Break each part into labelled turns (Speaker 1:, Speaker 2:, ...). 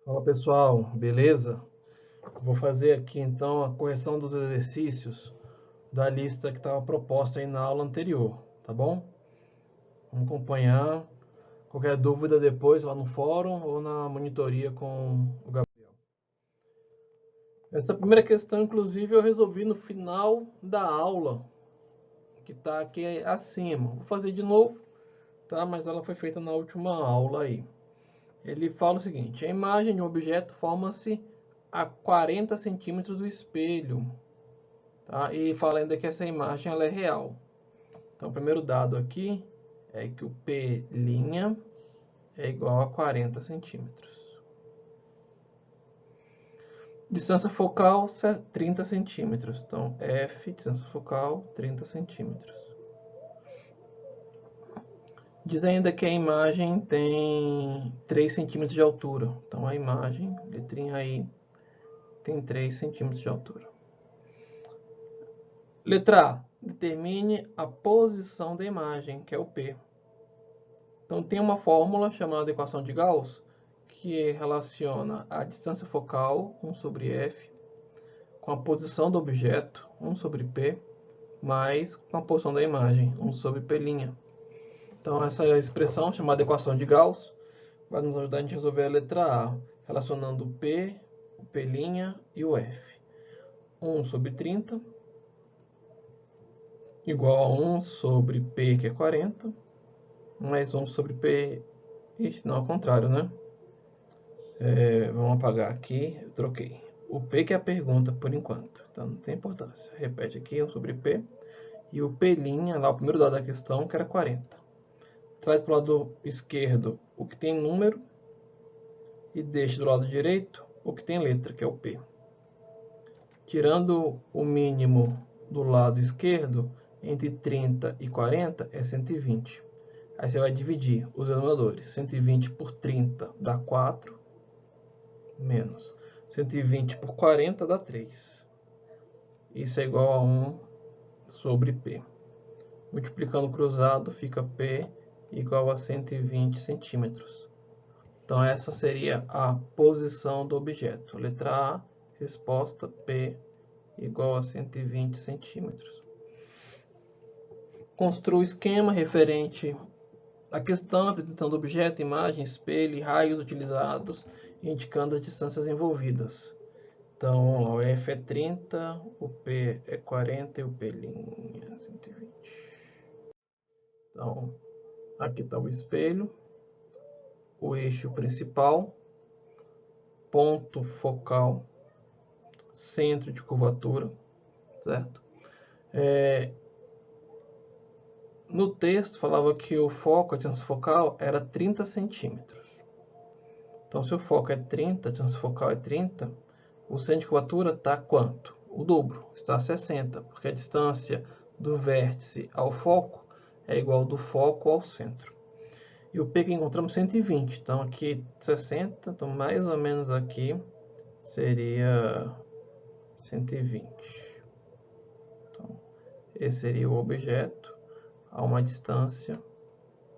Speaker 1: Fala pessoal, beleza? Vou fazer aqui então a correção dos exercícios da lista que estava proposta aí na aula anterior, tá bom? Vamos acompanhar. Qualquer dúvida depois lá no fórum ou na monitoria com o Gabriel. Essa primeira questão, inclusive, eu resolvi no final da aula, que está aqui acima. Vou fazer de novo, tá? Mas ela foi feita na última aula aí. Ele fala o seguinte: a imagem de um objeto forma-se a 40 centímetros do espelho, tá? E fala ainda que essa imagem ela é real. Então, o primeiro dado aqui é que o P' é igual a 40 centímetros. Distância focal, 30 centímetros. Então, F, distância focal, 30 centímetros. Diz ainda que a imagem tem 3 centímetros de altura. Então, a imagem, letrinha aí, tem 3 centímetros de altura. Letra A. Determine a posição da imagem, que é o P. Então, tem uma fórmula chamada equação de Gauss, que relaciona a distância focal, 1 sobre F, com a posição do objeto, 1 sobre P, mais com a posição da imagem, 1 sobre P'. Então, essa expressão, chamada equação de Gauss, vai nos ajudar a gente resolver a letra A, relacionando o P, o P' e o F. 1 sobre 30 igual a 1 sobre P, que é 40, mais 1 sobre P... Ixi, não, ao contrário, né? Vamos apagar aqui, eu troquei. O P que é a pergunta por enquanto, então não tem importância. Repete aqui, 1 sobre P. E o P', lá o primeiro dado da questão, que era 40. Traz para o lado esquerdo o que tem número e deixa do lado direito o que tem letra, que é o P. Tirando o mínimo do lado esquerdo, entre 30 e 40 é 120. Aí você vai dividir os denominadores. 120 por 30 dá 4, menos 120 por 40 dá 3. Isso é igual a 1 sobre P. Multiplicando cruzado, fica P igual a 120 centímetros. Então, essa seria a posição do objeto. Letra A, resposta P igual a 120 centímetros. Construa o esquema referente à questão apresentando objeto, imagem, espelho e raios utilizados, indicando as distâncias envolvidas. Então, o F é 30, o P é 40 e o P' é 120. Então, aqui está o espelho, o eixo principal, ponto focal, centro de curvatura, certo? No texto falava que o foco, a distância focal, era 30 centímetros. Então, se o foco é 30, a distância focal é 30, o centro de curvatura está quanto? O dobro, está a 60, porque a distância do vértice ao foco é igual do foco ao centro. E o P que encontramos 120, então aqui 60, então mais ou menos aqui seria 120. Então, esse seria o objeto a uma distância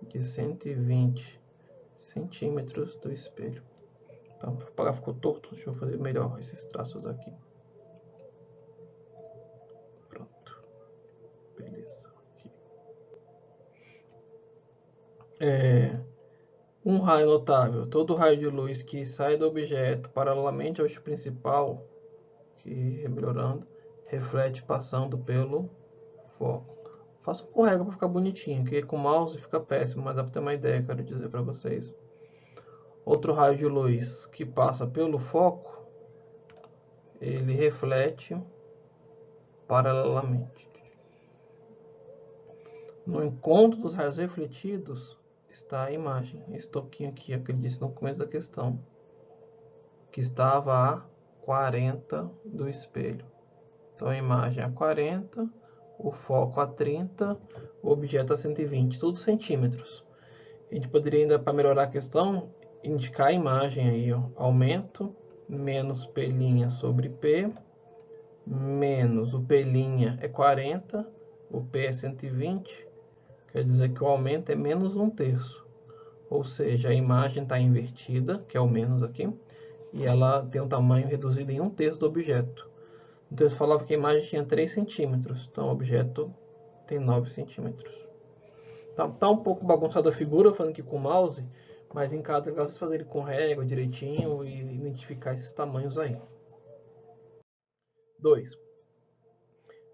Speaker 1: de 120 centímetros do espelho. Então, o parágrafo ficou torto, deixa eu fazer melhor esses traços aqui. Pronto. Beleza. Aqui. Um raio notável. Todo raio de luz que sai do objeto paralelamente ao eixo principal, que melhorando, reflete passando pelo foco. Faço com régua para ficar bonitinho, que com mouse fica péssimo, mas dá para ter uma ideia, quero dizer para vocês. Outro raio de luz que passa pelo foco, ele reflete paralelamente. No encontro dos raios refletidos está a imagem. Esse toquinho aqui, que ele disse no começo da questão, que estava a 40 do espelho. Então a imagem a 40, o foco a 30, o objeto a 120, tudo centímetros. A gente poderia ainda, para melhorar a questão, indicar a imagem aí, ó, aumento, menos P' sobre P, menos o P' é 40, o P é 120, quer dizer que o aumento é menos 1/3. Ou seja, a imagem está invertida, que é o menos aqui, e ela tem um tamanho reduzido em 1/3 do objeto. No texto falava que a imagem tinha 3 centímetros, então o objeto tem 9 centímetros. Tá um pouco bagunçada a figura, falando aqui com o mouse, mas em casa vocês fazerem com régua direitinho e identificar esses tamanhos aí. 2.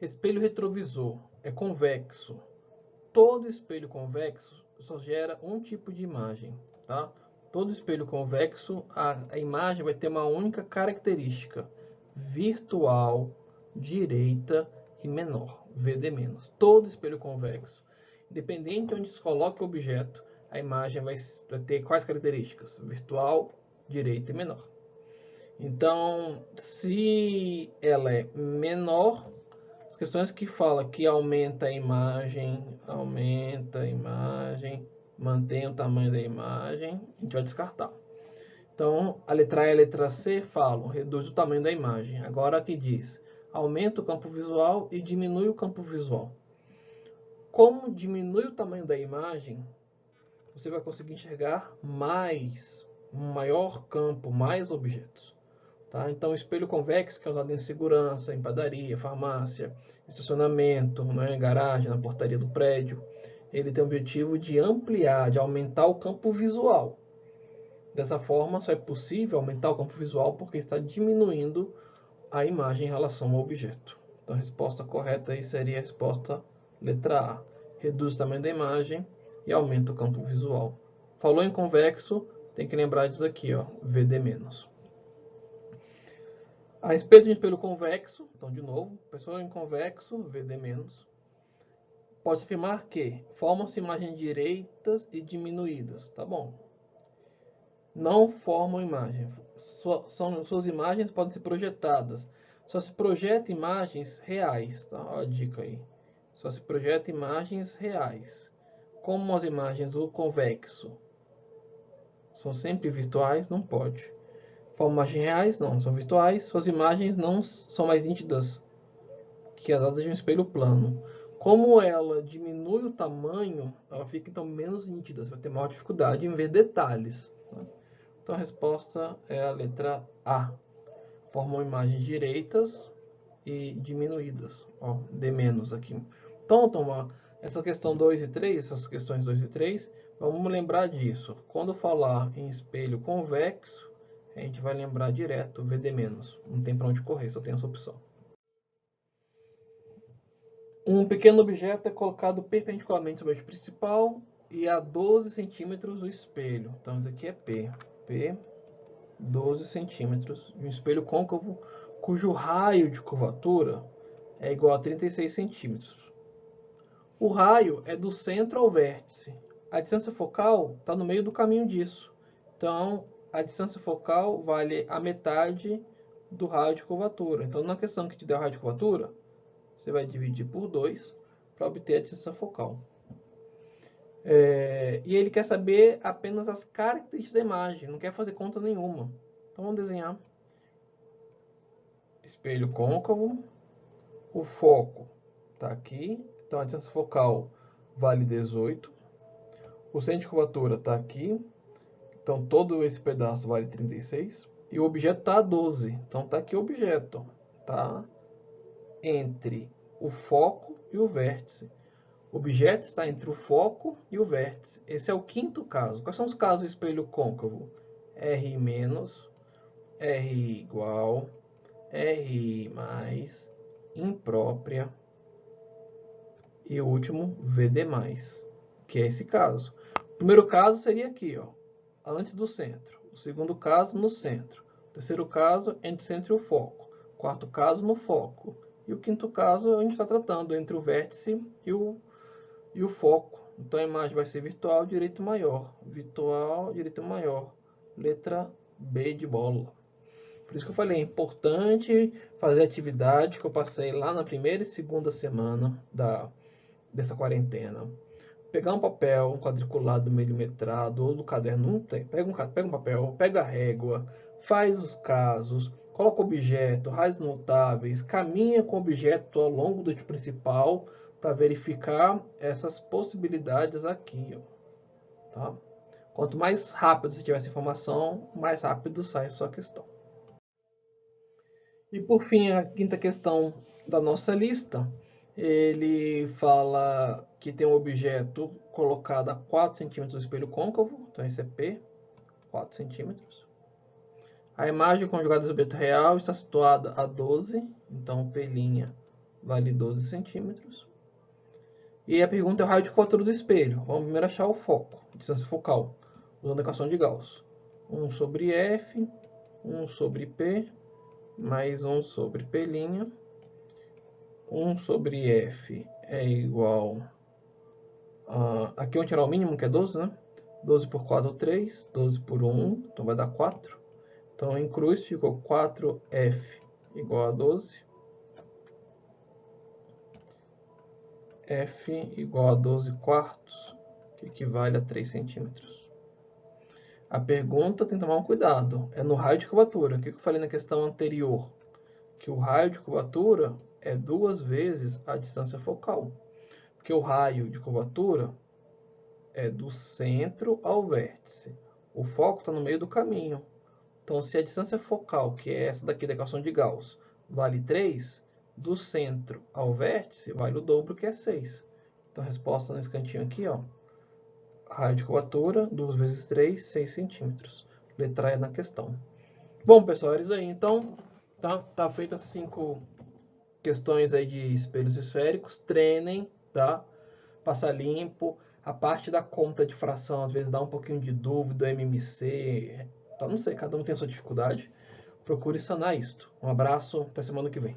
Speaker 1: Espelho retrovisor é convexo. Todo espelho convexo só gera um tipo de imagem, tá? Todo espelho convexo, a imagem vai ter uma única característica: virtual, direita e menor, VD-. Todo espelho convexo, independente de onde se coloque o objeto, a imagem vai ter quais características? Virtual, direita e menor. Então, se ela é menor, as questões que falam que aumenta a imagem, mantém o tamanho da imagem, a gente vai descartar. Então, a letra A e a letra C falam, reduz o tamanho da imagem. Agora aqui diz, aumenta o campo visual e diminui o campo visual. Como diminui o tamanho da imagem, você vai conseguir enxergar um maior campo, mais objetos. Tá? Então, o espelho convexo, que é usado em segurança, em padaria, farmácia, estacionamento, né, garagem, na portaria do prédio, ele tem o objetivo de ampliar, de aumentar o campo visual. Dessa forma, só é possível aumentar o campo visual porque está diminuindo a imagem em relação ao objeto. Então, a resposta correta aí seria a resposta letra A. Reduz o tamanho da imagem e aumenta o campo visual. Falou em convexo, tem que lembrar disso aqui, ó, VD-. A respeito de espelho convexo, então de novo, pessoa em convexo, VD-, pode-se afirmar que formam-se imagens direitas e diminuídas, tá bom? Não formam imagem. Suas imagens podem ser projetadas. Só se projeta imagens reais, tá? Olha a dica aí. Só se projeta imagens reais. Como as imagens do convexo são sempre virtuais, não pode. Formam imagens reais? Não, são virtuais. Suas imagens não são mais nítidas que as de um espelho plano. Como ela diminui o tamanho, ela fica então menos nítida. Você vai ter maior dificuldade em ver detalhes. Então a resposta é a letra A. Formam imagens direitas e diminuídas. Ó, D- aqui. Então, essa questão 2 e 3, essas questões 2 e 3, vamos lembrar disso. Quando falar em espelho convexo, a gente vai lembrar direto VD-. Não tem para onde correr, só tem essa opção. Um pequeno objeto é colocado perpendicularmente sobre o eixo principal e a 12 centímetros do espelho. Então, isso aqui é P. P, 12 centímetros de um espelho côncavo cujo raio de curvatura é igual a 36 centímetros. O raio é do centro ao vértice. A distância focal está no meio do caminho disso. Então, a distância focal vale a metade do raio de curvatura. Então, na questão que te der o raio de curvatura, você vai dividir por 2 para obter a distância focal. E ele quer saber apenas as características da imagem, não quer fazer conta nenhuma. Então, vamos desenhar. Espelho côncavo. O foco está aqui. Então, a distância focal vale 18. O centro de curvatura está aqui. Então, todo esse pedaço vale 36. E o objeto está a 12. Então, está aqui o objeto. Está entre o foco e o vértice. O objeto está entre o foco e o vértice. Esse é o quinto caso. Quais são os casos do espelho côncavo? RI-, RI igual, RI mais, imprópria e o último VD+, que é esse caso. O primeiro caso seria aqui, ó, antes do centro. O segundo caso, no centro. O terceiro caso, entre o centro e o foco. O quarto caso, no foco. E o quinto caso, a gente está tratando entre o vértice e o foco. Então, a imagem vai ser virtual, direito maior. Virtual, direito maior. Letra B de bola. Por isso que eu falei, é importante fazer atividade que eu passei lá na primeira e segunda semana dessa quarentena. Pegar um papel, um quadriculado milimetrado ou do caderno, não tem. Pega um papel, pega a régua, faz os casos, coloca o objeto, raios notáveis, caminha com o objeto ao longo do eixo principal para verificar essas possibilidades aqui. Ó, tá? Quanto mais rápido você tiver essa informação, mais rápido sai a sua questão. E por fim, a quinta questão da nossa lista, ele fala que tem um objeto colocado a 4 centímetros do espelho côncavo, então esse é P, 4 centímetros. A imagem conjugada do objeto real está situada a 12, então P' vale 12 centímetros. E a pergunta é o raio de curvatura do espelho. Vamos primeiro achar o foco, distância focal, usando a equação de Gauss. 1 sobre F, 1 sobre P, mais 1 sobre P'. 1 sobre F é igual a... Aqui vamos tirar o mínimo, que é 12, né? 12 por 4, 3. 12 por 1, então vai dar 4. Então, em cruz, ficou 4F igual a 12. F igual a 12 quartos, que equivale a 3 centímetros. A pergunta tem que tomar um cuidado. É no raio de curvatura. O que eu falei na questão anterior? Que o raio de curvatura é 2 vezes a distância focal. Porque o raio de curvatura é do centro ao vértice. O foco está no meio do caminho. Então, se a distância focal, que é essa daqui da equação de Gauss, vale 3, do centro ao vértice vale o dobro, que é 6. Então, a resposta nesse cantinho aqui, ó, raio de curvatura, 2 vezes 3, 6 centímetros. Letra E na questão. Bom, pessoal, é isso aí. Então, tá feitas as 5 questões aí de espelhos esféricos. Treinem, tá? Passa limpo. A parte da conta de fração, às vezes, dá um pouquinho de dúvida, MMC, tá? Não sei, cada um tem a sua dificuldade. Procure sanar isto. Um abraço, até semana que vem.